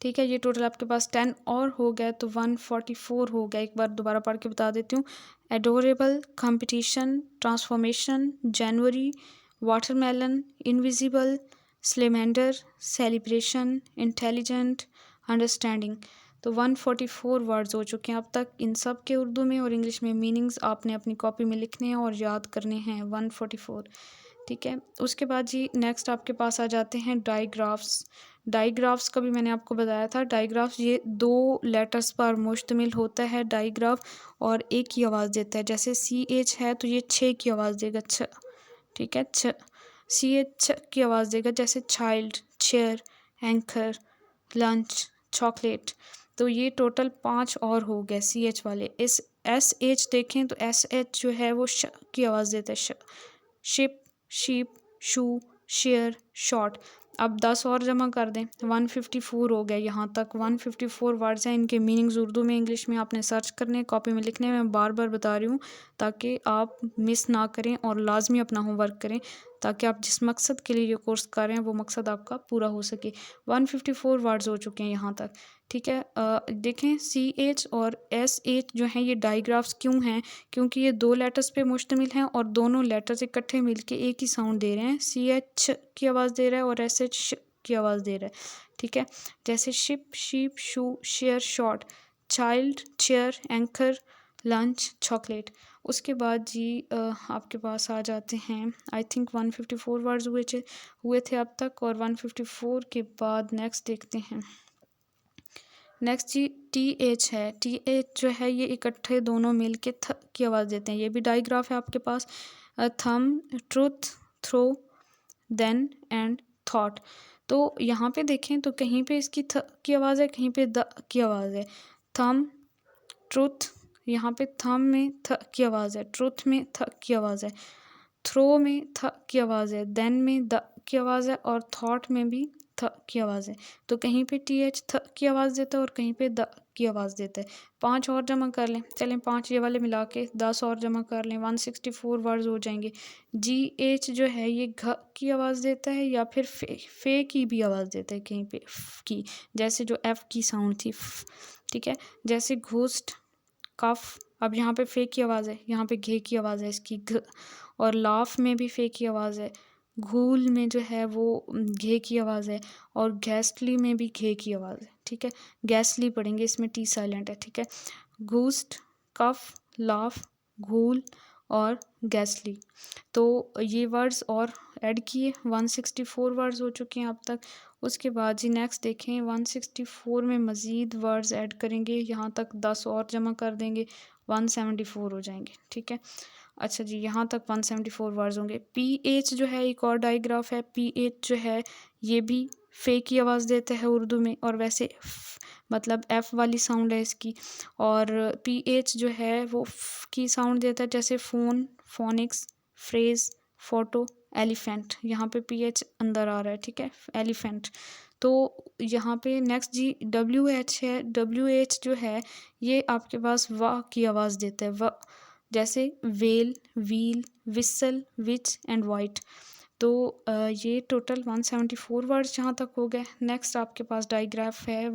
ठीक है, ये टोटल आपके पास 10 और हो गए तो 144 हो गया। एक बार दोबारा पढ़ के बता देती हूँ। Adorable, competition, transformation, January, watermelon, invisible, salamander, celebration, intelligent, understanding. तो 144 वर्ड्स हो चुके हैं अब तक। इन सब के उर्दू में और इंग्लिश में मीनिंग्स आपने अपनी कॉपी में लिखने हैं और याद करने हैं। 144, ठीक है। उसके बाद जी नेक्स्ट आपके पास आ जाते हैं डाइग्राफ्स। डाइग्राफ्स का भी मैंने आपको बताया था। डाइग्राफ्स ये 2 लेटर्स पर मुश्तमिल होता है डाइग्राफ, और एक ही आवाज़ देता है। जैसे CH है तो ये 6 की आवाज़ देगा, छ, ठीक है, छ। CH की आवाज़ देगा। जैसे child, chair, anchor, lunch, chocolate. तो ये टोटल 5 और हो गए CH वाले। इस SH देखें तो SH जो है वो श की आवाज़ देता है, श। Ship, sheep, shoe, share, short. अब 10 और जमा कर दें, 154 हो गए। यहाँ तक 154 वर्ड्स हैं। इनके मीनिंग्स उर्दू में, इंग्लिश में आपने सर्च करने, कॉपी में लिखने। मैं बार बार बता रही हूँ ताकि आप मिस ना करें और लाजमी अपना होमवर्क करें, ताकि आप जिस मकसद के लिए ये कोर्स कर रहे हैं वो मकसद आपका पूरा हो सके। 154 वर्ड्स हो चुके हैं यहाँ तक, ठीक है। देखें CH और SH जो हैं ये डाइग्राफ्स क्यों हैं? क्योंकि ये 2 लेटर्स पे मुश्तमिल हैं और दोनों लेटर्स इकट्ठे मिलके एक ही साउंड दे रहे हैं। CH की आवाज़ दे रहा है और SH की आवाज़ दे रहा है, ठीक है। जैसे ship, sheep, shoe, share, short, child, chair, anchor, lunch, chocolate. उसके बाद जी आपके पास आ जाते हैं, आई थिंक 154 वर्ड्स हुए थे अब तक। और 154 के बाद नेक्स्ट देखते हैं। नेक्स्ट जी TH है। TH जो है ये इकट्ठे दोनों मिल के थ की आवाज़ देते हैं। ये भी डाइग्राफ है आपके पास। Thumb, truth, throw, then and thought. तो यहाँ पे देखें तो कहीं पे इसकी थ की आवाज़ है, कहीं पे द की आवाज़ है। थम, ट्रुथ, यहाँ पे थम में थ की आवाज़ है, ट्रुथ में थ की आवाज़ है, थ्रो में थ की आवाज़ है, देन में द की आवाज़ है, और थॉट में भी थ की आवाज़ है। तो कहीं पे TH थ की आवाज़ देता है और कहीं पे द की आवाज़ देता है। 5 और जमा कर लें। चलें 5 ये वाले मिला के 10 और जमा कर लें, 164 वर्ड्स हो जाएंगे। GH जो है ये घ की आवाज़ देता है या फिर फे की भी आवाज़ देता है कहीं पे, फ की, जैसे जो F की साउंड थी, फ, ठीक है। जैसे घोस्ट, कफ। अब यहाँ पे फे की आवाज़ है, यहाँ पे घे की आवाज़ है इसकी, घ। और लाफ में भी फे की आवाज़ है। घूल में जो है वो घे की आवाज़ है। और गैस्टली में भी घे की आवाज़ है, ठीक है। गैसली पढ़ेंगे, इसमें टी साइलेंट है, ठीक है। घूस्ट, कफ, लाफ, घूल और गैसली। तो ये वर्ड्स और ऐड किए, 164 वर्ड्स हो चुके हैं अब तक। उसके बाद जी नेक्स्ट देखें, 164 में मज़ीद वर्ड्स ऐड करेंगे, यहाँ तक 10 और जमा कर देंगे, 174 हो जाएंगे, ठीक है। अच्छा जी, यहाँ तक 174 वर्ड्स होंगे। PH जो है एक और डाइग्राफ है। PH जो है ये भी फे की आवाज़ देता है उर्दू में, और वैसे मतलब F वाली साउंड है इसकी। और PH जो है वो फ की साउंड देता है, जैसे phone, phoenix, phrase, photo, elephant. यहाँ पे PH अंदर आ रहा है, ठीक है, एलिफेंट। तो यहाँ पे नेक्स्ट जी WH है। WH जो है ये आपके पास व की आवाज़ देता है, व, जैसे well, wheel, whistle, which and white. तो ये टोटल 174 वर्ड्स जहाँ तक हो गए। नेक्स्ट आपके पास डाइग्राफ है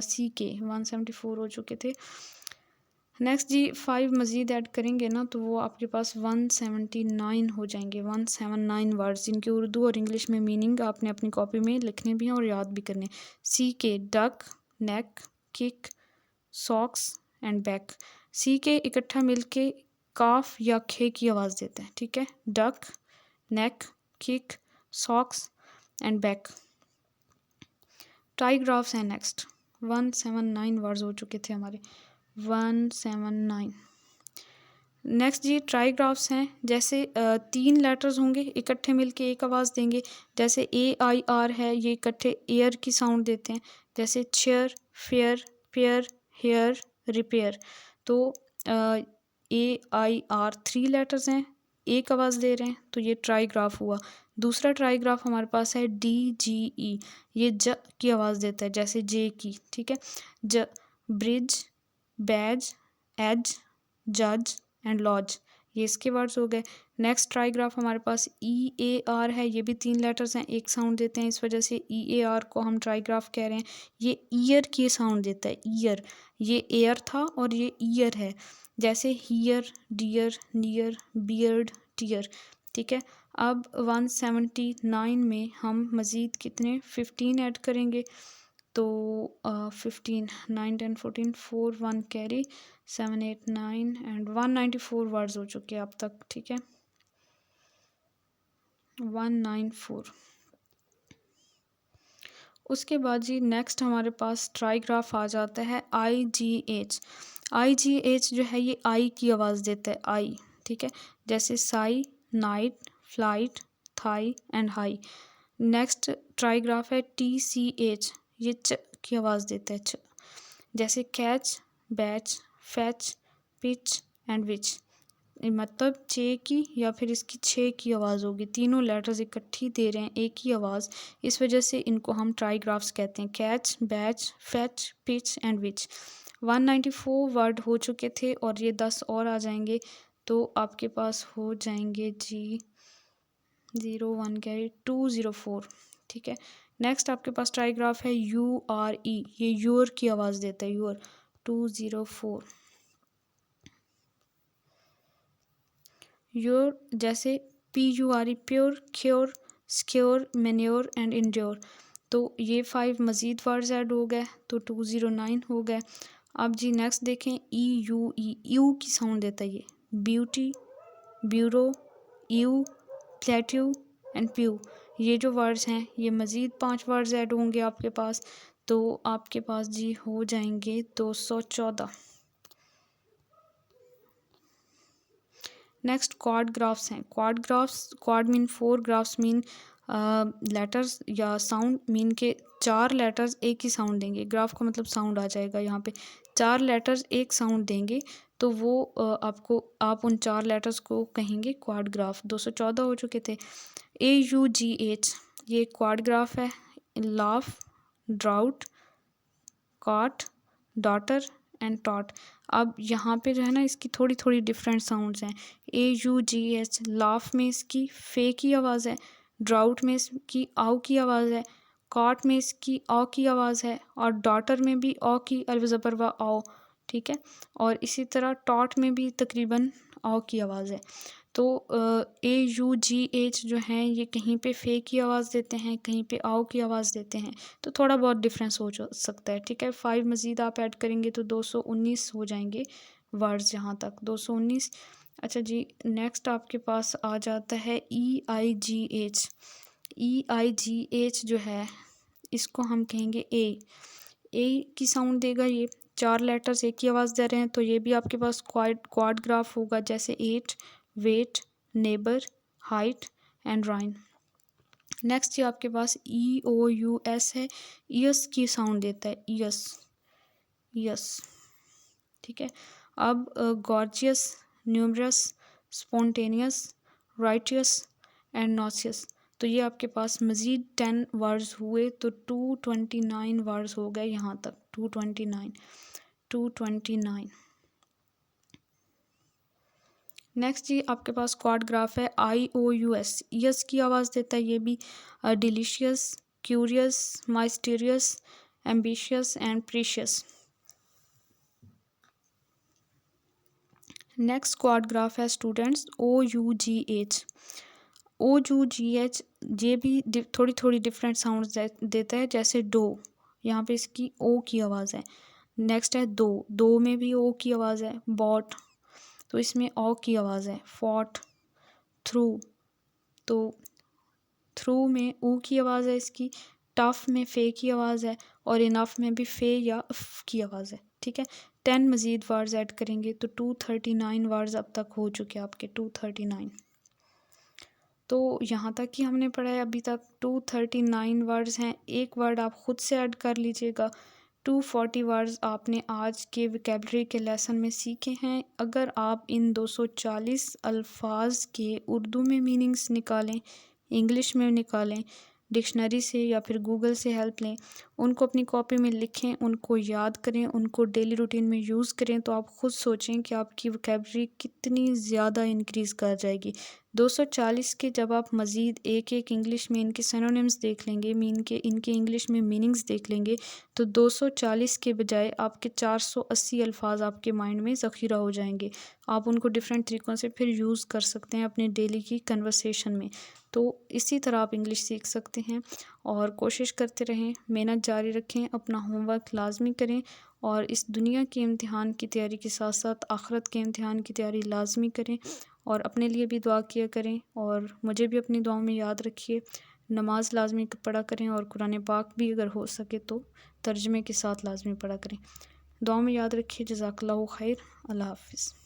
CK, 174 हो चुके थे। नेक्स्ट जी 5 मज़ीद ऐड करेंगे ना तो वो आपके पास 179 हो जाएंगे, 179 वर्ड्स, जिनकी उर्दू और इंग्लिश में मीनिंग आपने अपनी कॉपी में लिखने भी हैं और याद भी करने। CK, duck, neck, kick, socks and back. CK इकट्ठा मिलके काफ या खे की आवाज़ देता है, ठीक है। Duck, neck, kick, socks and back. Trigraphs हैं नेक्स्ट। 179 वर्ड्स हो चुके थे हमारे, 179। नेक्स्ट जी ट्राइग्राफ्स हैं। जैसे 3 लेटर्स होंगे इकट्ठे मिलके एक आवाज़ देंगे। जैसे AIR है, ये इकट्ठे एयर की साउंड देते हैं। जैसे chair, fair, pair, hair, repair. तो AIR 3 लेटर्स हैं, एक आवाज़ दे रहे हैं, तो ये ट्राइग्राफ हुआ। दूसरा ट्राइग्राफ हमारे पास है DGE, ये ज की आवाज़ देता है, जैसे जे की, ठीक है। ज, ब्रिज, बैज, एज, जज एंड लॉज, ये इसके वर्ड्स हो गए। नेक्स्ट ट्राईग्राफ हमारे पास EAR है, ये भी 3 लेटर्स हैं, एक साउंड देते हैं, इस वजह से EAR को हम ट्राईग्राफ कह रहे हैं। ये ईयर की साउंड देता है, ईयर, ये एयर था और ये ईयर है, जैसे here, dear, near, beard, tear, ठीक है। अब 179 में हम मज़ीद कितने 15 ऐड करेंगे, तो 15, 9, 10, 14, 4, 1 कैरी, 7, 8, 9 एंड 194 वर्ड्स हो चुके हैं अब तक, ठीक है, 194। उसके बाद जी नेक्स्ट हमारे पास ट्राईग्राफ आ जाता है IGH। IGH जो है ये आई की आवाज़ देता है, आई, ठीक है, जैसे sigh, night, flight, thigh and high. Next trigraph है TCH, ये च की आवाज़ देता है, च, जैसे catch, batch, fetch, pitch and which, मतलब चे की या फिर इसकी छे की आवाज़ होगी, तीनों लेटर्स इकट्ठी दे रहे हैं एक ही आवाज़, इस वजह से इनको हम ट्राईग्राफ्स कहते हैं, catch, batch, fetch, pitch and which. 194 word हो चुके थे और ये 10 और आ जाएंगे, तो आपके पास हो जाएंगे जी 0, 1 कैरी 204, ठीक है। नेक्स्ट आपके पास ट्राईग्राफ है URE, ये यूर की आवाज़ देता है, यूर, 204। योर, जैसे PURE, pure, cure, secure, manure and endure, तो ये 5 मज़ीद वर्ड्स ऐड हो गए, तो 209 हो गए। अब जी नेक्स्ट देखें EUE, यू की साउंड देता है ये, beauty, bureau, you, plateau and pew, ये जो वर्ड्स हैं ये मज़ीद 5 वर्ड्स ऐड होंगे आपके पास, तो आपके पास जी हो जाएंगे 214। नेक्स्ट क्वाड ग्राफ्स हैं। Quad graphs, quad mean 4, graphs mean letters या साउंड मीन के 4 लेटर्स एक ही साउंड देंगे, ग्राफ का मतलब साउंड आ जाएगा यहाँ पे, 4 लेटर्स एक साउंड देंगे, तो वो आप उन 4 लेटर्स को कहेंगे क्वाड ग्राफ। 214 हो चुके थे। AUGH, ये क्वाड ग्राफ है। Laugh, drought, caught, daughter and taught. अब यहाँ पे जो है ना इसकी थोड़ी थोड़ी डिफरेंट साउंड्स हैं। AUGH, लाफ में इसकी फे की आवाज़ है, ड्राउट में इसकी आउ की आवाज़ है, कॉट में इसकी औ की आवाज़ है, और डॉटर में भी औ की अल्फ ज़बर व औ, ठीक है, और इसी तरह टॉट में भी तकरीबन औ की आवाज़ है। तो AUGH जो हैं ये कहीं पे फे की आवाज़ देते हैं, कहीं पे आओ की आवाज़ देते हैं, तो थोड़ा बहुत डिफरेंस हो सकता है, ठीक है। 5 मज़ीद आप ऐड करेंगे तो 219 हो जाएंगे वर्ड्स, यहाँ तक 219। अच्छा जी नेक्स्ट आपके पास आ जाता है EIGH। EIGH जो है इसको हम कहेंगे ए की साउंड देगा, ये 4 लेटर्स एक ही आवाज़ दे रहे हैं, तो ये भी आपके पास क्वाड ग्राफ होगा, जैसे 8, weight, neighbour, height and reign. Next ये आपके पास EOUS है, ईयस की साउंड देता है, ईयस, यस, ठीक है। अब gorgeous, numerous, spontaneous, righteous and nauseous, तो ये आपके पास मज़ीद 10 वर्ड्स हुए, तो 229 वर्ड्स हो गए यहाँ तक, 229। नेक्स्ट जी आपके पास क्वाड ग्राफ है IOUS, यस की आवाज़ देता है, ये भी delicious, curious, mysterious, ambitious and precious. Next quadgraph है स्टूडेंट्स OUGH। OUGH ये भी थोड़ी थोड़ी डिफरेंट साउंड्स देता है, जैसे डो, यहाँ पे इसकी ओ की आवाज़ है। नेक्स्ट है दो में भी ओ की आवाज़ है। बॉट, तो इसमें ओ की आवाज़ है। फॉट, थ्रू, तो थ्रू में ऊ की आवाज़ है इसकी। टफ में फे की आवाज़ है, और इनफ में भी फे या फ की आवाज़ है, ठीक है। 10 मज़ीद वर्ड्स ऐड करेंगे तो 239 वर्ड्स अब तक हो चुके हैं आपके, 239। तो यहाँ तक ही हमने पढ़ा है अभी तक, 239 वर्ड्स हैं। एक वर्ड आप ख़ुद से ऐड कर लीजिएगा। 240 वर्ड्स आपने आज के वोकैबुलरी के लेसन में सीखे हैं। अगर आप इन 240 अल्फाज के उर्दू में मीनिंग्स निकालें, इंग्लिश में निकालें, डिक्शनरी से या फिर गूगल से हेल्प लें, उनको अपनी कॉपी में लिखें, उनको याद करें, उनको डेली रूटीन में यूज़ करें, तो आप ख़ुद सोचें कि आपकी वोकैबुलरी कितनी ज़्यादा इंक्रीज़ कर जाएगी। 240 के जब आप मज़ीद एक एक इंग्लिश में इनके सिनोनिम्स देख लेंगे, इनके इंग्लिश में मीनिंग्स देख लेंगे, तो 240 के बजाय आपके 480 अल्फाज आपके माइंड में ज़ख़ीरा हो जाएंगे। आप उनको डिफरेंट तरीक़ों से फिर यूज़ कर सकते हैं अपने डेली की कन्वर्सेशन में। तो इसी तरह आप इंग्लिश सीख सकते हैं और कोशिश करते रहें, मेहनत जारी रखें, अपना होमवर्क लाजमी करें और इस दुनिया के इम्तिहान की तैयारी के साथ साथ आखिरत के इम्तिहान की तैयारी लाजमी करें और अपने लिए भी दुआ किया करें और मुझे भी अपनी दुआओं में याद रखिए। नमाज लाजमी पढ़ा करें और कुरान पाक भी अगर हो सके तो तर्जुमे के साथ लाजमी पढ़ा करें। दुआओं में याद रखिए। जज़ाकल्लाहु खैर। अल्लाह हाफ़िज़।